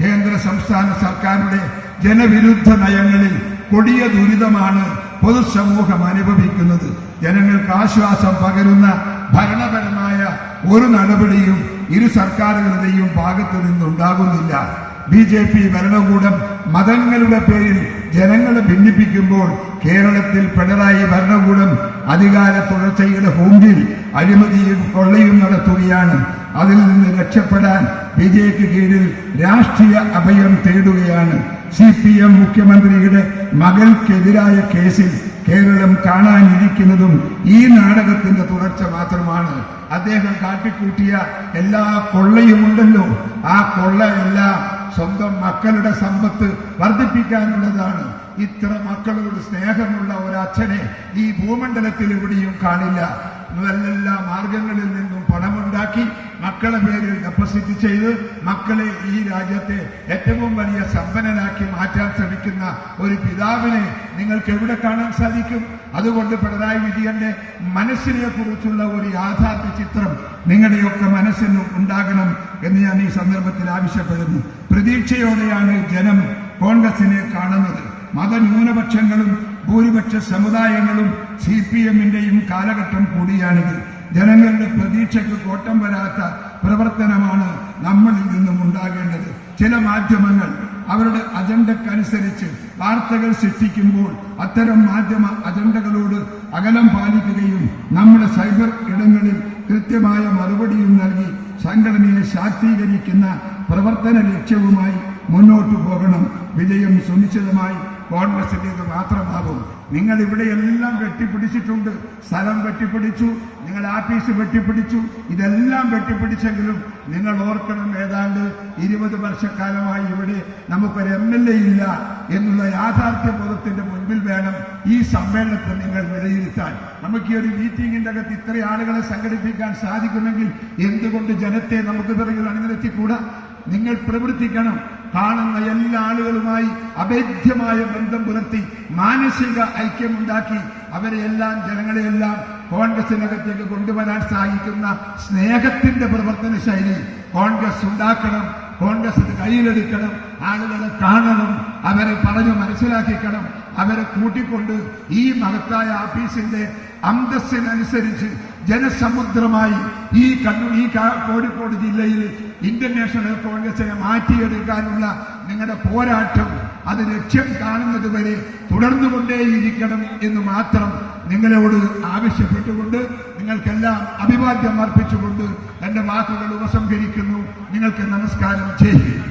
കേന്ദ്ര സംസ്ഥാന സർക്കാരുടെ ജനവിരുദ്ധ നയങ്ങളിൽ കൊടിയ ദുരിതമാണ് പൊതുസമൂഹം അനുഭവിക്കുന്നത്. ജനങ്ങൾക്ക് ആശ്വാസം പകരുന്ന ഭരണപരമായ ഒരു നടപടിയും ഇരു സർക്കാരുകളുടെയും ഭാഗത്തു നിന്നുണ്ടാകുന്നില്ല. BJP ഭരണകൂടം മതങ്ങളുടെ പേരിൽ ജനങ്ങളെ ഭിന്നിപ്പിക്കുമ്പോൾ കേരളത്തിൽ പിണറായി ഭരണകൂടം അധികാര തുടർച്ചയുടെ ഹോമിൽ അഴിമതിയും കൊള്ളയും നടത്തുകയാണ്. അതിൽ നിന്ന് രക്ഷപ്പെടാൻ വിജയ്ക്ക് കീഴിൽ രാഷ്ട്രീയ അഭയം തേടുകയാണ്. CPM മുഖ്യമന്ത്രിയുടെ മകൾക്കെതിരായ കേസിൽ കേരളം കാണാനിരിക്കുന്നതും ഈ നാടകത്തിന്റെ തുടർച്ച മാത്രമാണ്. അദ്ദേഹം കാട്ടിക്കൂട്ടിയ എല്ലാ കൊള്ളയുമുണ്ടല്ലോ, ആ കൊള്ളയെല്ലാം സ്വന്തം മക്കളുടെ സമ്പത്ത് വർദ്ധിപ്പിക്കാനുള്ളതാണ്. ഇത്ര മക്കളോട് സ്നേഹമുള്ള ഒരച്ഛനെ ഈ ഭൂമണ്ഡലത്തിൽ എവിടെയും കാണില്ല. എല്ലാ മാർഗങ്ങളിൽ നിന്നും പണമുണ്ടാക്കി മക്കളെ പേരിൽ ഡെപ്പോസിറ്റ് ചെയ്ത് മക്കളെ ഈ രാജ്യത്തെ ഏറ്റവും വലിയ സമ്പന്നനാക്കി മാറ്റാൻ ശ്രമിക്കുന്ന ഒരു പിതാവിനെ നിങ്ങൾക്ക് എവിടെ കാണാൻ സാധിക്കും? അതുകൊണ്ട് പിണറായി വിജയന്റെ മനസ്സിനെ കുറിച്ചുള്ള ഒരു യാഥാർത്ഥ്യ ചിത്രം നിങ്ങളുടെയൊക്കെ മനസ്സിന് ഉണ്ടാകണം എന്ന് ഞാൻ ഈ സന്ദർഭത്തിൽ ആവശ്യപ്പെടുന്നു. പ്രതീക്ഷയോടെയാണ് ജനം കോൺഗ്രസിനെ കാണുന്നത്. മതന്യൂനപക്ഷങ്ങളും ഭൂരിപക്ഷ സമുദായങ്ങളും CPMന്റെയും കാലഘട്ടം കൂടിയാണിത്. ജനങ്ങളുടെ പ്രതീക്ഷയ്ക്ക് കോട്ടം വരാത്ത പ്രവർത്തനമാണ് നമ്മളിൽ നിന്നും ഉണ്ടാകേണ്ടത്. ചില മാധ്യമങ്ങൾ അവരുടെ അജണ്ടക്കനുസരിച്ച് വാർത്തകൾ സൃഷ്ടിക്കുമ്പോൾ അത്തരം മാധ്യമ അജണ്ടകളോട് അകലം പാലിക്കുകയും നമ്മുടെ സൈബർ ഇടങ്ങളിൽ കൃത്യമായ മറുപടിയും നൽകി സംഘടനയെ ശാക്തീകരിക്കുന്ന പ്രവർത്തന ലക്ഷ്യവുമായി മുന്നോട്ടു പോകണം. വിജയം സുനിശ്ചിതമായി കോൺഗ്രസിന്റേത് മാത്രമാകും. നിങ്ങൾ ഇവിടെയെല്ലാം വെട്ടിപ്പിടിച്ചിട്ടുണ്ട്. സ്ഥലം വെട്ടിപ്പിടിച്ചു, നിങ്ങൾ ആഫീസ് വെട്ടിപ്പിടിച്ചു, ഇതെല്ലാം വെട്ടിപ്പിടിച്ചെങ്കിലും നിങ്ങൾ ഓർക്കണം, ഏതാണ്ട് 20 വർഷക്കാലമായി ഇവിടെ നമുക്കൊരു MLA ഇല്ല എന്നുള്ള യാഥാർത്ഥ്യ ബോധത്തിന്റെ മുൻപിൽ വേണം ഈ സമ്മേളനത്തെ നിങ്ങൾ വിലയിരുത്താൻ. നമുക്ക് ഈ ഒരു മീറ്റിംഗിന്റെ അകത്ത് ഇത്ര ആളുകളെ സംഘടിപ്പിക്കാൻ സാധിക്കുമെങ്കിൽ എന്തുകൊണ്ട് ജനത്തെ നമുക്ക് പിറകിൽ അണിനിരത്തിക്കൂടാ? നിങ്ങൾ പ്രവർത്തിക്കണം. കാണുന്ന എല്ലാ ആളുകളുമായി അഭേദ്യമായ ബന്ധം പുലർത്തി മാനസിക ഐക്യമുണ്ടാക്കി അവരെയെല്ലാം ജനങ്ങളെയെല്ലാം കോൺഗ്രസിനകത്തേക്ക് കൊണ്ടുവരാൻ സാധിക്കുന്ന സ്നേഹത്തിന്റെ പ്രവർത്തന ശൈലി കോൺഗ്രസ് ഉണ്ടാക്കണം. കോൺഗ്രസ് കയ്യിലെടുക്കണം. ആളുകളെ കാണണം, അവരെ പറഞ്ഞു മനസ്സിലാക്കിക്കണം, അവരെ കൂട്ടിക്കൊണ്ട് ഈ മഹത്തായ ഓഫീസിന്റെ അന്തസ്സിനനുസരിച്ച് ജനസമുദ്രമായി ഈ കോഴിക്കോട് ജില്ലയിൽ ഇന്ത്യൻ നാഷണൽ കോൺഗ്രസിനെ മാറ്റിയെടുക്കാനുള്ള നിങ്ങളുടെ പോരാട്ടം അത് ലക്ഷ്യം കാണുന്നത് വരെ തുടർന്നുകൊണ്ടേയിരിക്കണം എന്ന് മാത്രം നിങ്ങളോട് ആവശ്യപ്പെട്ടുകൊണ്ട് നിങ്ങൾക്കെല്ലാം അഭിവാദ്യം അർപ്പിച്ചുകൊണ്ട് എന്റെ വാക്കുകൾ ഉപസംഹരിക്കുന്നു. നിങ്ങൾക്ക് നമസ്കാരം. ചെയ്യും.